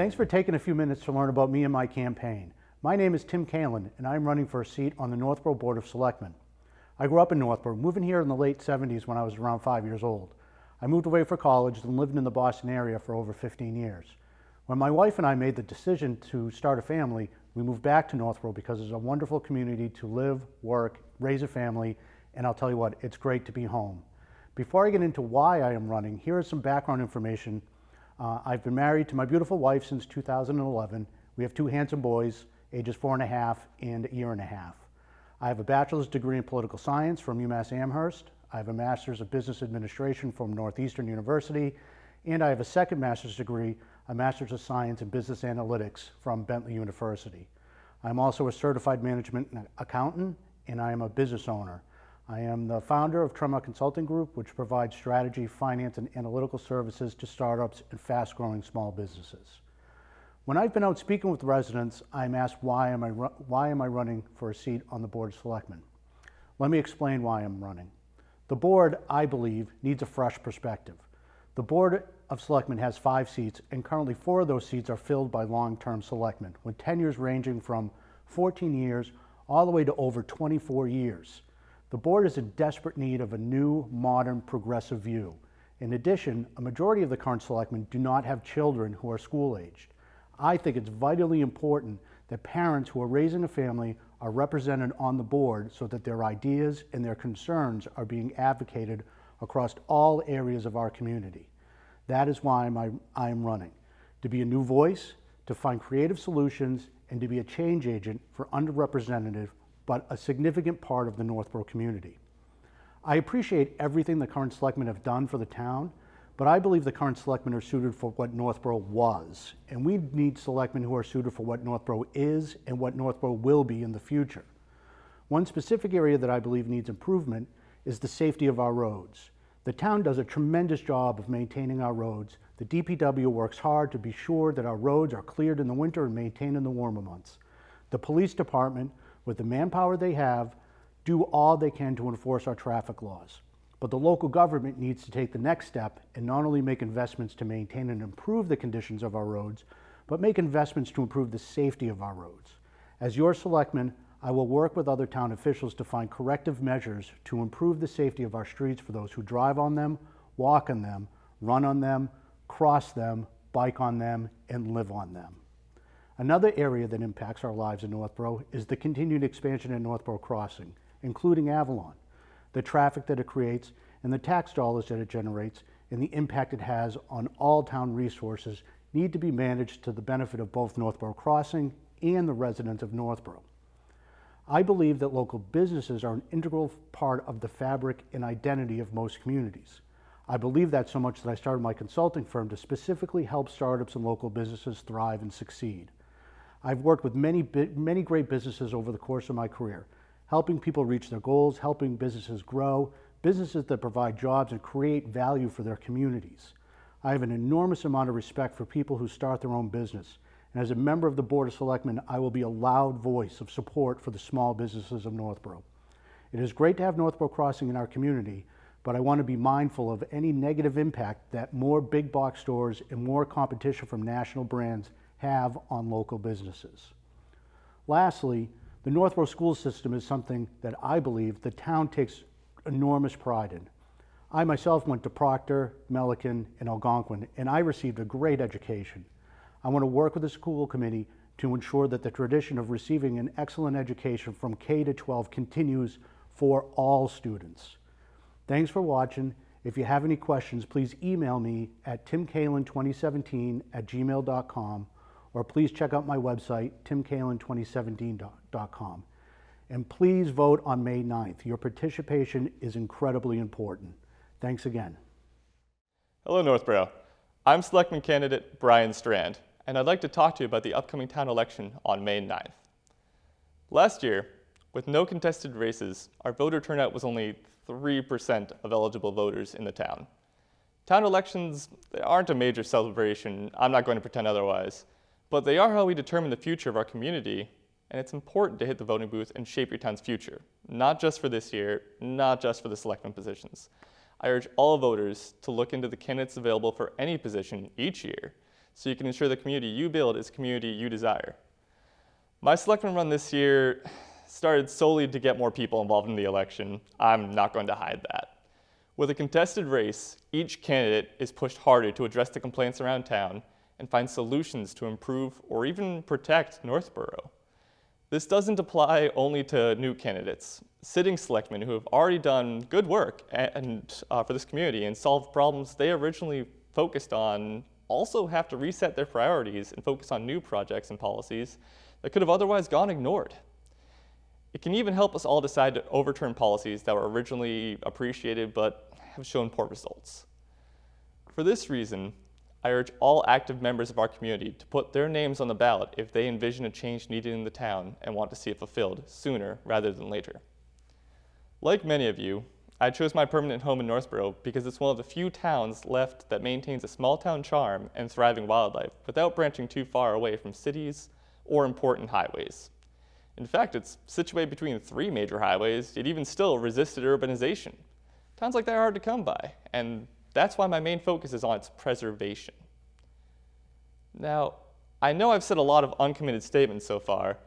Thanks for taking a few minutes to learn about me and my campaign. My name is Tim Kalin, and I'm running for a seat on the Northborough Board of Selectmen. I grew up in Northborough, moving here in the late 70s when I was around 5 years old. I moved away for college and lived in the Boston area for over 15 years. When my wife and I made the decision to start a family, we moved back to Northborough because it's a wonderful community to live, work, raise a family, and I'll tell you what, it's great to be home. Before I get into why I am running, here is some background information. I've been married to my beautiful wife since 2011. We have two handsome boys, ages 4.5 and a year and a half. I have a bachelor's degree in political science from UMass Amherst. I have a master's of business administration from Northeastern University, and I have a second master's degree, a master's of science in business analytics from Bentley University. I'm also a certified management accountant, and I am a business owner. I am the founder of Tremont Consulting Group, which provides strategy, finance, and analytical services to startups and fast-growing small businesses. When I've been out speaking with residents, I'm asked why am I running for a seat on the Board of Selectmen. Let me explain why I'm running. The board, I believe, needs a fresh perspective. The Board of Selectmen has 5 seats, and currently 4 of those seats are filled by long-term selectmen, with tenures ranging from 14 years all the way to over 24 years. The board is in desperate need of a new, modern, progressive view. In addition, a majority of the current selectmen do not have children who are school-aged. I think it's vitally important that parents who are raising a family are represented on the board so that their ideas and their concerns are being advocated across all areas of our community. That is why I am running, to be a new voice, to find creative solutions, and to be a change agent for underrepresented but a significant part of the Northborough community. I appreciate everything the current selectmen have done for the town, but I believe the current selectmen are suited for what Northborough was, and we need selectmen who are suited for what Northborough is and what Northborough will be in the future. One specific area that I believe needs improvement is the safety of our roads. The town does a tremendous job of maintaining our roads. The DPW works hard to be sure that our roads are cleared in the winter and maintained in the warmer months. The police department, with the manpower they have, do all they can to enforce our traffic laws. But the local government needs to take the next step and not only make investments to maintain and improve the conditions of our roads, but make investments to improve the safety of our roads. As your selectman, I will work with other town officials to find corrective measures to improve the safety of our streets for those who drive on them, walk on them, run on them, cross them, bike on them, and live on them. Another area that impacts our lives in Northborough is the continued expansion at Northborough Crossing, including Avalon, the traffic that it creates, and the tax dollars that it generates, and the impact it has on all town resources need to be managed to the benefit of both Northborough Crossing and the residents of Northborough. I believe that local businesses are an integral part of the fabric and identity of most communities. I believe that so much that I started my consulting firm to specifically help startups and local businesses thrive and succeed. I've worked with many great businesses over the course of my career, helping people reach their goals, helping businesses grow, businesses that provide jobs and create value for their communities. I have an enormous amount of respect for people who start their own business, and as a member of the Board of Selectmen, I will be a loud voice of support for the small businesses of Northborough. It is great to have Northborough Crossing in our community, but I want to be mindful of any negative impact that more big box stores and more competition from national brands have on local businesses. Lastly, the Northborough school system is something that I believe the town takes enormous pride in. I myself went to Proctor, Milliken, and Algonquin, and I received a great education. I want to work with the school committee to ensure that the tradition of receiving an excellent education from K to 12 continues for all students. Thanks for watching. If you have any questions, please email me at timkalin2017@gmail.com, or please check out my website, timkalin2017.com. And please vote on May 9th. Your participation is incredibly important. Thanks again. Hello, Northborough. I'm Selectman candidate Brian Strand, and I'd like to talk to you about the upcoming town election on May 9th. Last year, with no contested races, our voter turnout was only 3% of eligible voters in the town. Town elections, they aren't a major celebration. I'm not going to pretend otherwise. But they are how we determine the future of our community, and it's important to hit the voting booth and shape your town's future, not just for this year, not just for the selectman positions. I urge all voters to look into the candidates available for any position each year so you can ensure the community you build is a community you desire. My Selectmen run this year started solely to get more people involved in the election. I'm not going to hide that. With a contested race, each candidate is pushed harder to address the complaints around town and find solutions to improve or even protect Northborough. This doesn't apply only to new candidates. Sitting selectmen who have already done good work for this community and solved problems they originally focused on also have to reset their priorities and focus on new projects and policies that could have otherwise gone ignored. It can even help us all decide to overturn policies that were originally appreciated but have shown poor results. For this reason, I urge all active members of our community to put their names on the ballot if they envision a change needed in the town and want to see it fulfilled sooner rather than later. Like many of you, I chose my permanent home in Northborough because it's one of the few towns left that maintains a small town charm and thriving wildlife without branching too far away from cities or important highways. In fact, it's situated between 3 major highways, yet even still resisted urbanization. Towns like that are hard to come by, and that's why my main focus is on its preservation. Now, I know I've said a lot of uncommitted statements so far,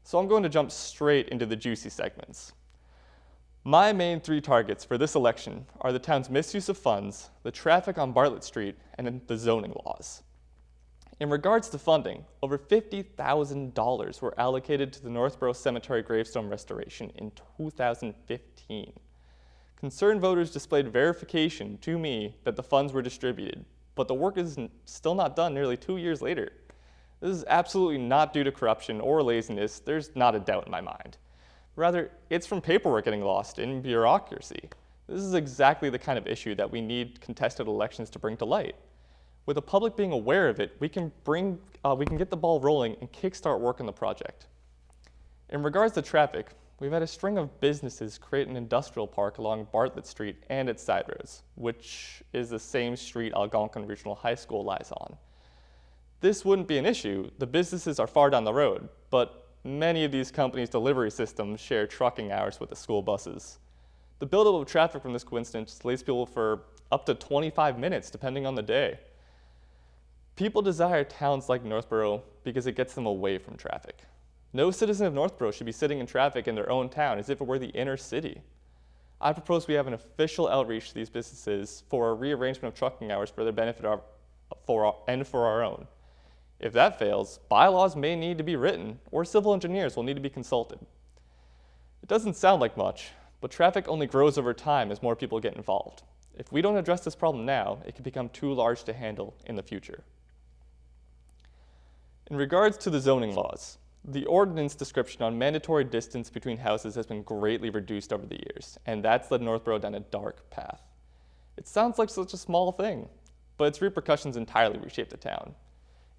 so I'm going to jump straight into the juicy segments. My main 3 targets for this election are the town's misuse of funds, the traffic on Bartlett Street, and the zoning laws. In regards to funding, over $50,000 were allocated to the Northborough Cemetery gravestone restoration in 2015. Concerned voters displayed verification to me that the funds were distributed, but the work is still not done nearly 2 years later. This is absolutely not due to corruption or laziness, there's not a doubt in my mind. Rather, it's from paperwork getting lost in bureaucracy. This is exactly the kind of issue that we need contested elections to bring to light. With the public being aware of it, we can get the ball rolling and kickstart work on the project. In regards to traffic, we've had a string of businesses create an industrial park along Bartlett Street and its side roads, which is the same street Algonquin Regional High School lies on. This wouldn't be an issue, the businesses are far down the road, but many of these companies' delivery systems share trucking hours with the school buses. The buildup of traffic from this coincidence delays people for up to 25 minutes, depending on the day. People desire towns like Northborough because it gets them away from traffic. No citizen of Northborough should be sitting in traffic in their own town as if it were the inner city. I propose we have an official outreach to these businesses for a rearrangement of trucking hours for their benefit and for our own. If that fails, bylaws may need to be written, or civil engineers will need to be consulted. It doesn't sound like much, but traffic only grows over time as more people get involved. If we don't address this problem now, it could become too large to handle in the future. In regards to the zoning laws, the ordinance description on mandatory distance between houses has been greatly reduced over the years, and that's led Northborough down a dark path. It sounds like such a small thing, but its repercussions entirely reshape the town.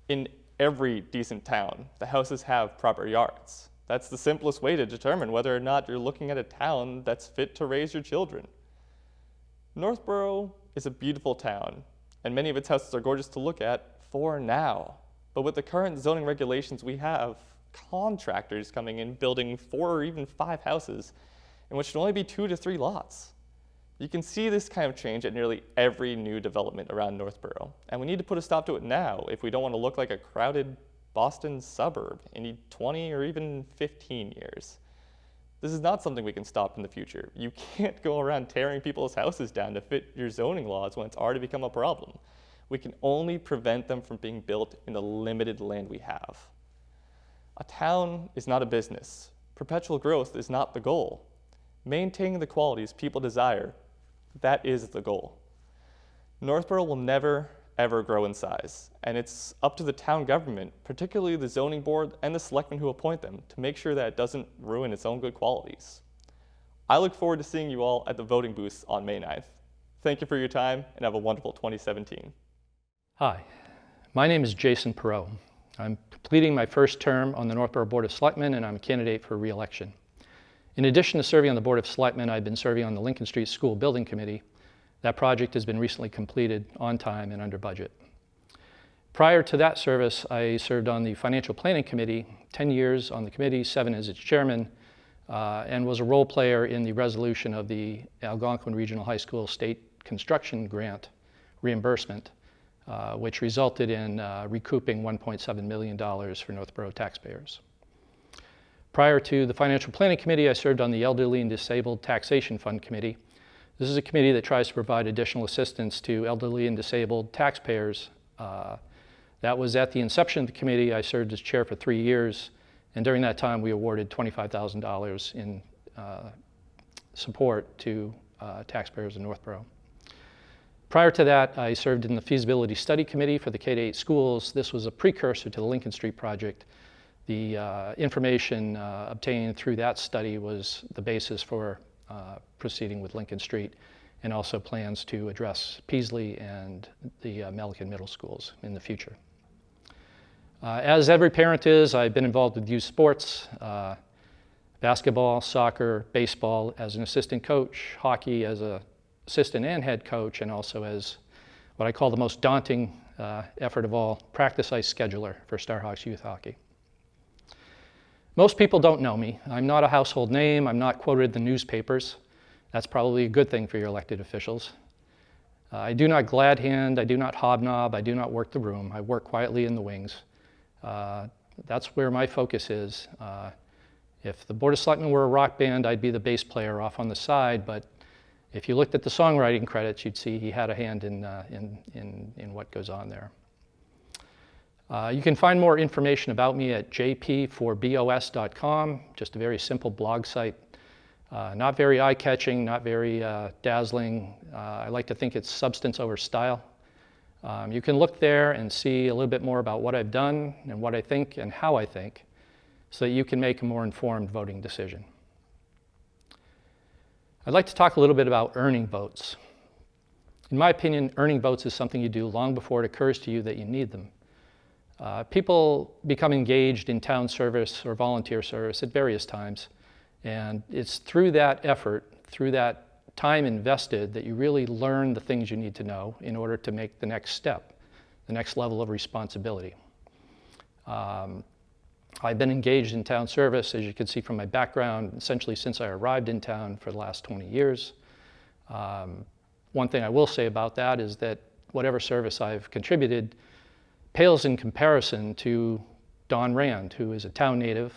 In every decent town, the houses have proper yards. That's the simplest way to determine whether or not you're looking at a town that's fit to raise your children. Northborough is a beautiful town, and many of its houses are gorgeous to look at for now. But with the current zoning regulations we have, contractors coming in building 4 or even 5 houses in which should only be 2 to 3 lots. You can see this kind of change at nearly every new development around Northborough, and we need to put a stop to it now if we don't want to look like a crowded Boston suburb in 20 or even 15 years. This is not something we can stop in the future. You can't go around tearing people's houses down to fit your zoning laws when it's already become a problem. We can only prevent them from being built in the limited land we have. A town is not a business. Perpetual growth is not the goal. Maintaining the qualities people desire, that is the goal. Northborough will never, ever grow in size, and it's up to the town government, particularly the zoning board and the selectmen who appoint them, to make sure that it doesn't ruin its own good qualities. I look forward to seeing you all at the voting booths on May 9th. Thank you for your time, and have a wonderful 2017. Hi, my name is Jason Perot. I'm completing my first term on the Northborough Board of Selectmen, and I'm a candidate for re-election. In addition to serving on the Board of Selectmen, I've been serving on the Lincoln Street School Building Committee. That project has been recently completed on time and under budget. Prior to that service, I served on the Financial Planning Committee, 10 years on the committee, 7 as its chairman, and was a role player in the resolution of the Algonquin Regional High School State Construction Grant reimbursement which resulted in recouping $1.7 million for Northborough taxpayers. Prior to the Financial Planning Committee, I served on the Elderly and Disabled Taxation Fund Committee. This is a committee that tries to provide additional assistance to elderly and disabled taxpayers. That was at the inception of the committee. I served as chair for 3 years, and during that time we awarded $25,000 in support to taxpayers in Northborough. Prior to that, I served in the Feasibility Study Committee for the K-8 schools. This was a precursor to the Lincoln Street project. The information obtained through that study was the basis for proceeding with Lincoln Street, and also plans to address Peasley and the Melican Middle Schools in the future. As every parent is, I've been involved with youth sports, basketball, soccer, baseball as an assistant coach, hockey as an assistant and head coach, and also as what I call the most daunting effort of all, practice ice scheduler for Starhawks youth hockey. Most people don't know me. I'm not a household name. I'm not quoted in the newspapers. That's probably a good thing for your elected officials. I do not glad hand. I do not hobnob. I do not work the room. I work quietly in the wings. That's where my focus is. If the Board of Selectmen were a rock band, I'd be the bass player off on the side, but if you looked at the songwriting credits, you'd see he had a hand in what goes on there. You can find more information about me at jp4bos.com, just a very simple blog site. Not very eye-catching, not very dazzling. I like to think it's substance over style. You can look there and see a little bit more about what I've done and what I think and how I think, so that you can make a more informed voting decision. I'd like to talk a little bit about earning votes. In my opinion, earning votes is something you do long before it occurs to you that you need them. People become engaged in town service or volunteer service at various times, and it's through that effort, through that time invested, that you really learn the things you need to know in order to make the next step, the next level of responsibility. I've been engaged in town service, as you can see from my background, essentially since I arrived in town for the last 20 years. One thing I will say about that is that whatever service I've contributed pales in comparison to Dawn Rand, who is a town native,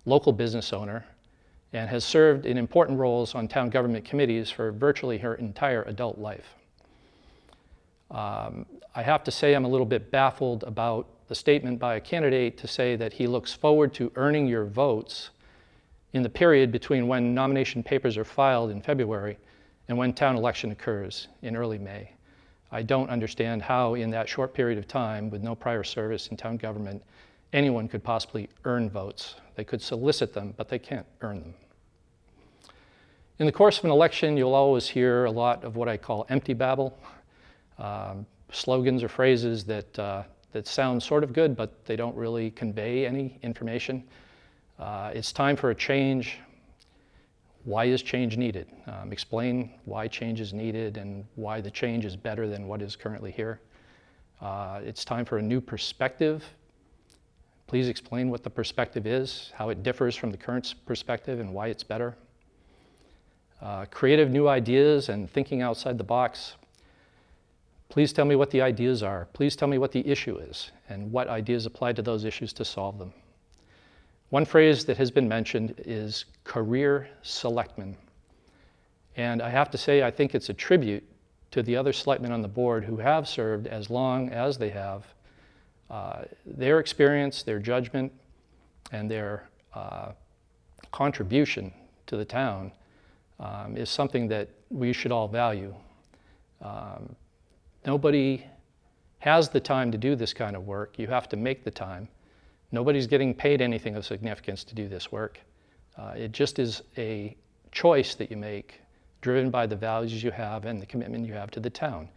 local business owner, and has served in important roles on town government committees for virtually her entire adult life. I have to say I'm a little bit baffled about the statement by a candidate to say that he looks forward to earning your votes in the period between when nomination papers are filed in February and when town election occurs in early May. I don't understand how in that short period of time, with no prior service in town government, anyone could possibly earn votes. They could solicit them, but they can't earn them. In the course of an election, you'll always hear a lot of what I call empty babble, slogans or phrases that sound sort of good, but they don't really convey any information. It's time for a change. Why is change needed? Explain why change is needed and why the change is better than what is currently here. It's time for a new perspective. Please explain what the perspective is, how it differs from the current perspective and why it's better. Creative new ideas and thinking outside the box. Please tell me what the ideas are. Please tell me what the issue is and what ideas apply to those issues to solve them. One phrase that has been mentioned is career selectmen. And I have to say, I think it's a tribute to the other selectmen on the board who have served as long as they have. Their experience, their judgment, and their contribution to the town is something that we should all value. Nobody has the time to do this kind of work. You have to make the time. Nobody's getting paid anything of significance to do this work. It just is a choice that you make, driven by the values you have and the commitment you have to the town.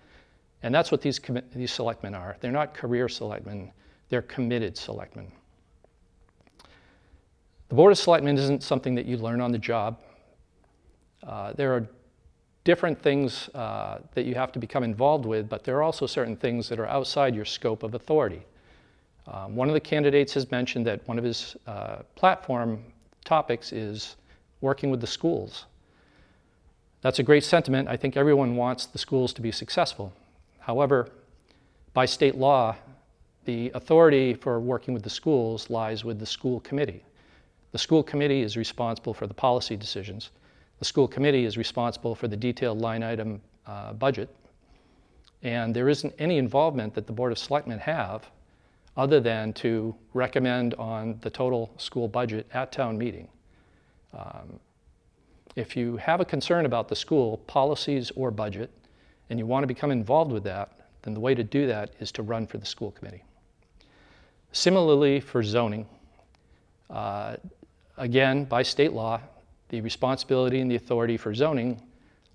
And that's what these selectmen are. They're not career selectmen, they're committed selectmen. The Board of Selectmen isn't something that you learn on the job. There are different things that you have to become involved with, but there are also certain things that are outside your scope of authority. One of the candidates has mentioned that one of his platform topics is working with the schools. That's a great sentiment. I think everyone wants the schools to be successful. However, By state law, the authority for working with the schools lies with the school committee. The school committee is responsible for the policy decisions. The school committee is responsible for the detailed line item budget. And there isn't any involvement that the Board of Selectmen have other than to recommend on the total school budget at town meeting. If you have a concern about the school policies or budget and you want to become involved with that, then the way to do that is to run for the school committee. Similarly for zoning, again, by state law, the responsibility and the authority for zoning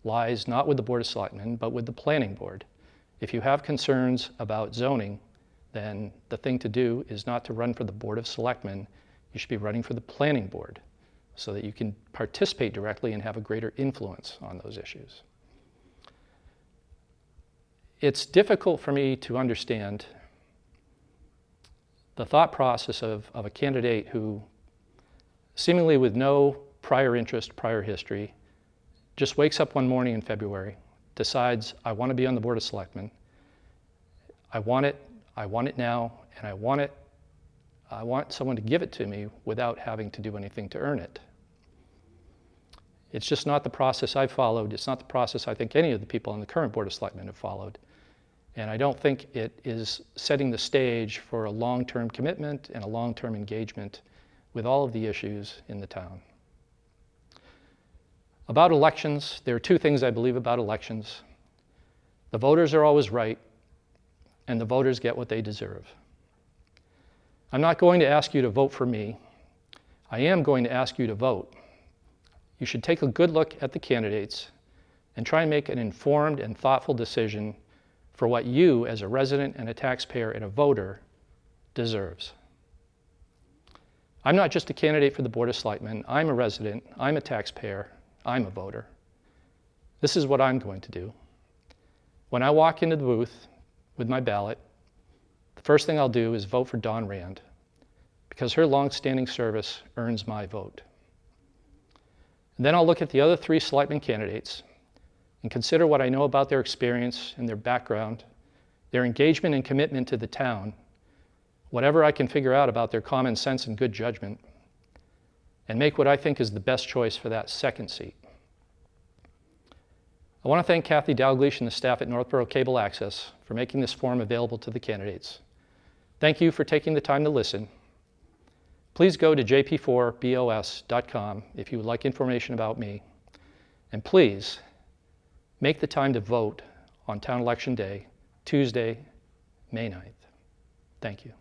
lies not with the Board of Selectmen, but with the Planning Board. If you have concerns about zoning, then the thing to do is not to run for the Board of Selectmen. You should be running for the Planning Board so that you can participate directly and have a greater influence on those issues. It's difficult for me to understand the thought process of a candidate who, seemingly with no prior interest, prior history, just wakes up one morning in February, decides, I want to be on the Board of Selectmen. I want it now, and I want someone to give it to me without having to do anything to earn it. It's just not the process I've followed. It's not the process I think any of the people on the current Board of Selectmen have followed. And I don't think it is setting the stage for a long-term commitment and a long-term engagement with all of the issues in the town. About elections, there are two things I believe about elections. The voters are always right, and the voters get what they deserve. I'm not going to ask you to vote for me. I am going to ask you to vote. You should take a good look at the candidates and try and make an informed and thoughtful decision for what you, as a resident and a taxpayer and a voter, deserves. I'm not just a candidate for the Board of Selectmen. I'm a resident, I'm a taxpayer, I'm a voter. This is what I'm going to do. When I walk into the booth with my ballot, the first thing I'll do is vote for Dawn Rand, because her long-standing service earns my vote. And then I'll look at the other three Selectmen candidates and consider what I know about their experience and their background, their engagement and commitment to the town, whatever I can figure out about their common sense and good judgment, and make what I think is the best choice for that second seat. I want to thank Kathy Dalgleish and the staff at Northborough Cable Access for making this forum available to the candidates. Thank you for taking the time to listen. Please go to jp4bos.com if you would like information about me. And please, make the time to vote on town election day, Tuesday, May 9th. Thank you.